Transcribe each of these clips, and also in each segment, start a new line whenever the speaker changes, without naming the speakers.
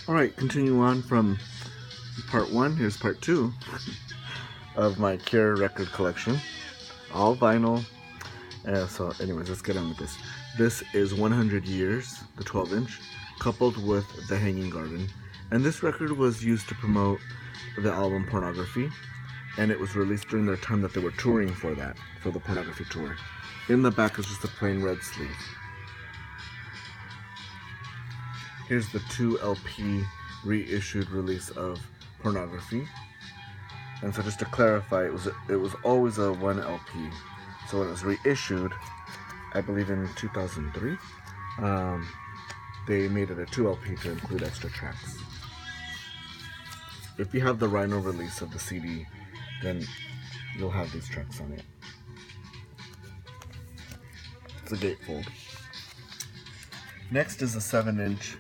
Alright, continue on from part 1. Here's part 2 of my Cure record collection. All vinyl. So anyways, let's get on with this. This is 100 Years, the 12-inch, coupled with The Hanging Garden. And this record was used to promote the album Pornography. And it was released during their time that they were touring for the Pornography tour. In the back is just a plain red sleeve. Here's the 2 LP reissued release of Pornography. And so just to clarify, it was always a 1 LP. So when it was reissued, I believe in 2003, they made it a 2 LP to include extra tracks. If you have the Rhino release of the CD, then you'll have these tracks on it. It's a gatefold. Next is a 7-inch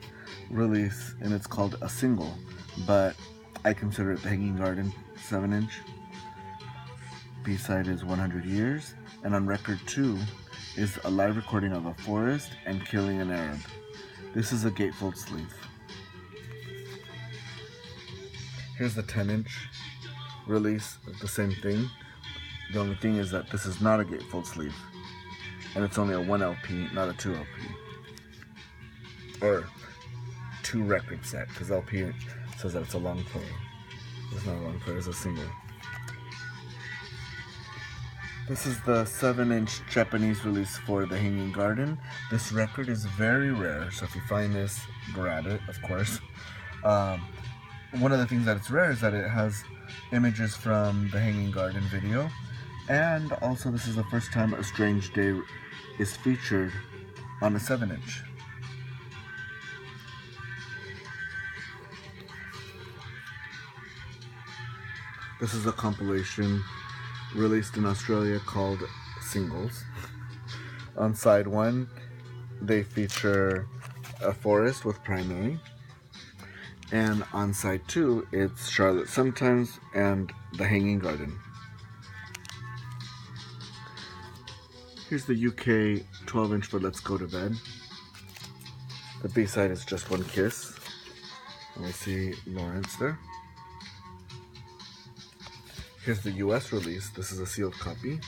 release, and it's called a single, but I consider it the Hanging Garden 7-inch. B-side is 100 Years, and on record 2 is a live recording of a forest and killing an Arab. This is a gatefold sleeve. Here's the 10-inch release of the same thing. The only thing is that this is not a gatefold sleeve, and it's only a 1 LP, not a 2 LP. Or 2 record set, because LP says that it's a long play. It's not a long play, it's a single. This is the 7-inch Japanese release for The Hanging Garden. This record is very rare, so if you find this, grab it, of course. One of the things that it's rare is that it has images from the Hanging Garden video, and also this is the first time A Strange Day is featured on a 7-inch. This is a compilation released in Australia called Singles. On side 1, they feature a forest with Primary. And on side 2, it's Charlotte Sometimes and The Hanging Garden. Here's the UK 12-inch for Let's Go to Bed. The B-side is Just One Kiss. And we see Lawrence there. Here's the US release. This is a sealed copy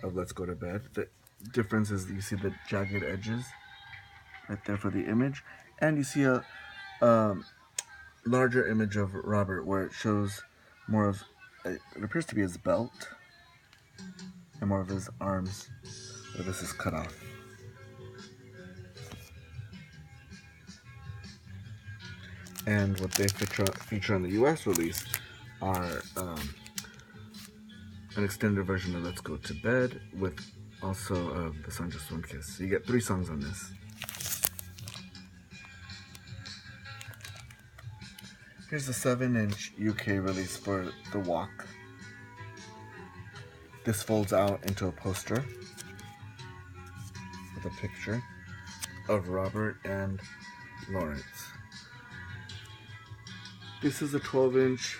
of Let's Go to Bed. The difference is that you see the jagged edges right there for the image. And you see a larger image of Robert where it shows more of, it appears to be his belt and more of his arms where this is cut off. And what they feature on the US release are an extended version of Let's Go to Bed with also the song Just One Kiss. So you get 3 songs on this. Here's the 7-inch UK release for The Walk. This folds out into a poster with a picture of Robert and Lawrence. This is a 12-inch.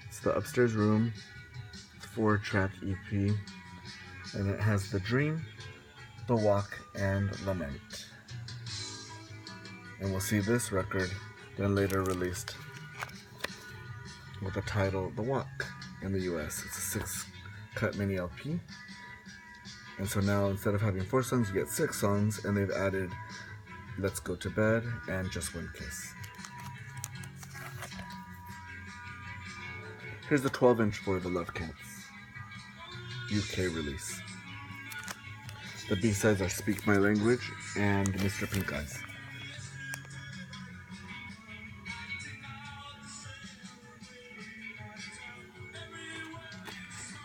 It's the Upstairs Room. 4-track EP, and it has The Dream, The Walk, and Lament. And we'll see this record then later released with the title The Walk in the US. It's a 6-cut mini LP. And so now instead of having 4 songs, you get 6 songs, and they've added Let's Go to Bed and Just One Kiss. Here's the 12-inch for The Love Cats UK release. The B-sides are Speak My Language and Mr. Pink Eyes.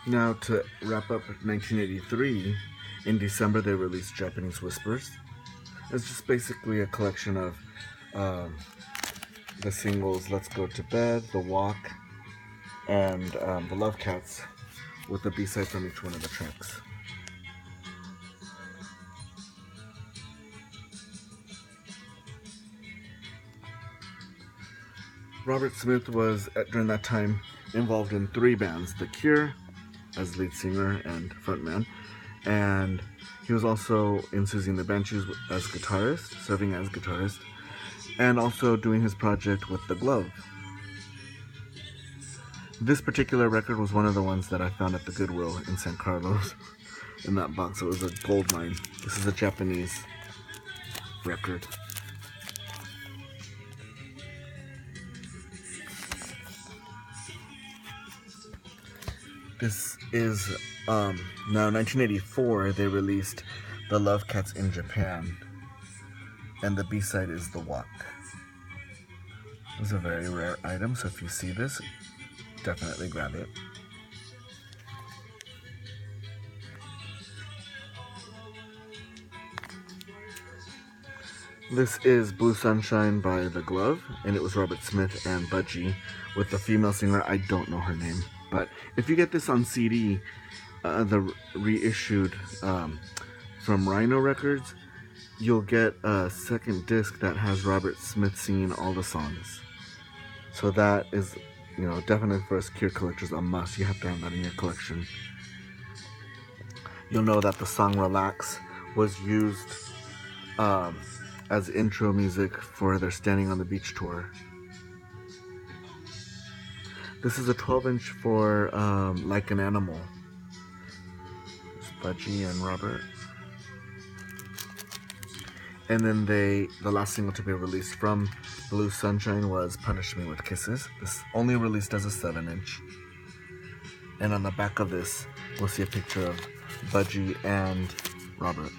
Now to wrap up 1983, in December they released Japanese Whispers. It's just basically a collection of the singles Let's Go to Bed, The Walk, and The Love Cats, with the B-sides on each one of the tracks. Robert Smith was, during that time, involved in 3 bands. The Cure, as lead singer and frontman, and he was also in Susie and the Banshees as guitarist, serving as guitarist, and also doing his project with The Glove. This particular record was one of the ones that I found at the Goodwill in San Carlos. In that box, it was a gold mine. This is a Japanese record. This is, now 1984, they released The Love Cats in Japan, and the B-side is The Walk. It's a very rare item, so if you see this, definitely grab it. This is Blue Sunshine by The Glove, and it was Robert Smith and Budgie with the female singer. I don't know her name, but if you get this on CD, the reissued from Rhino Records, you'll get a second disc that has Robert Smith singing all the songs. So that is, you know, definitely for us Cure collectors a must. You have to have that in your collection. You'll know that the song Relax was used as intro music for their Standing on the Beach tour. This is a 12-inch for Like an Animal. There's Budgie and Robert. And then the last single to be released from Blue Sunshine was Punish Me with Kisses. This only released as a 7-inch. And on the back of this, we'll see a picture of Budgie and Robert.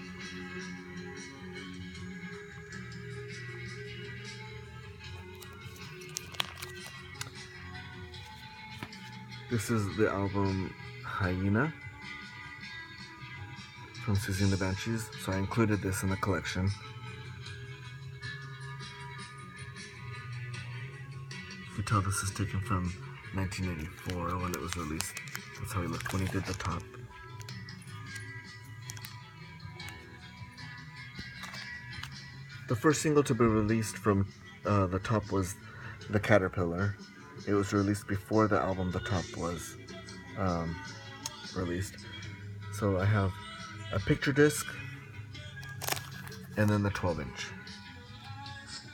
This is the album Hyena from Susie and the Banshees, so I included this in the collection. You can tell this is taken from 1984 when it was released. That's how he looked when he did the top. The first single to be released from the top was The Caterpillar. It was released before the album The Top was released. So I have a picture disc and then the 12-inch.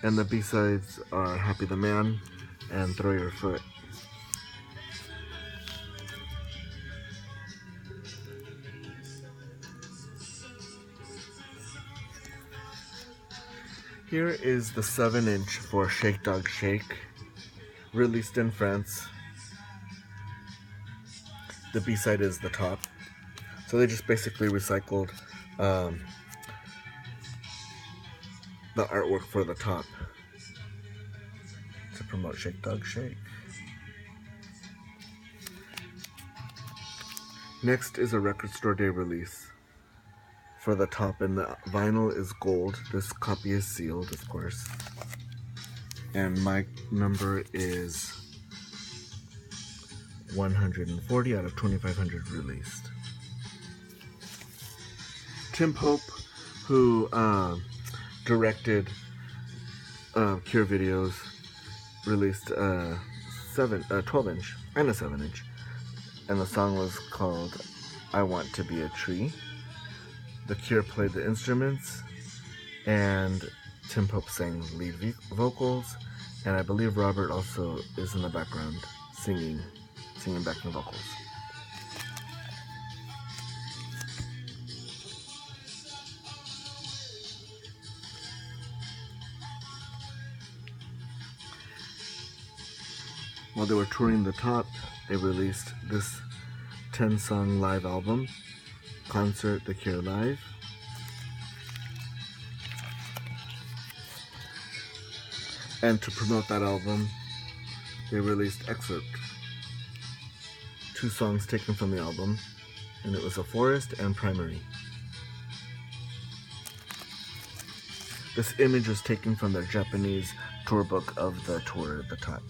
And the B-sides are Happy the Man and Throw Your Foot. Here is the 7-inch for Shake Dog Shake, released in France. The B-side is The Top. So they just basically recycled the artwork for The Top to promote Shake Dog Shake. Next is a Record Store Day release for The Top, and the vinyl is gold. This copy is sealed, of course. And my number is 140 out of 2,500 released. Tim Pope, who directed Cure videos, released a 12-inch and a 7-inch, and the song was called I Want to Be a Tree. The Cure played the instruments, and Tim Pope sang lead vocals, and I believe Robert also is in the background singing backing vocals. While they were touring The Top, they released this 10-song live album, Concert The Cure Live. And to promote that album, they released excerpt, 2 songs taken from the album, and it was A Forest and Primary. This image was taken from their Japanese tour book of the tour at The Top.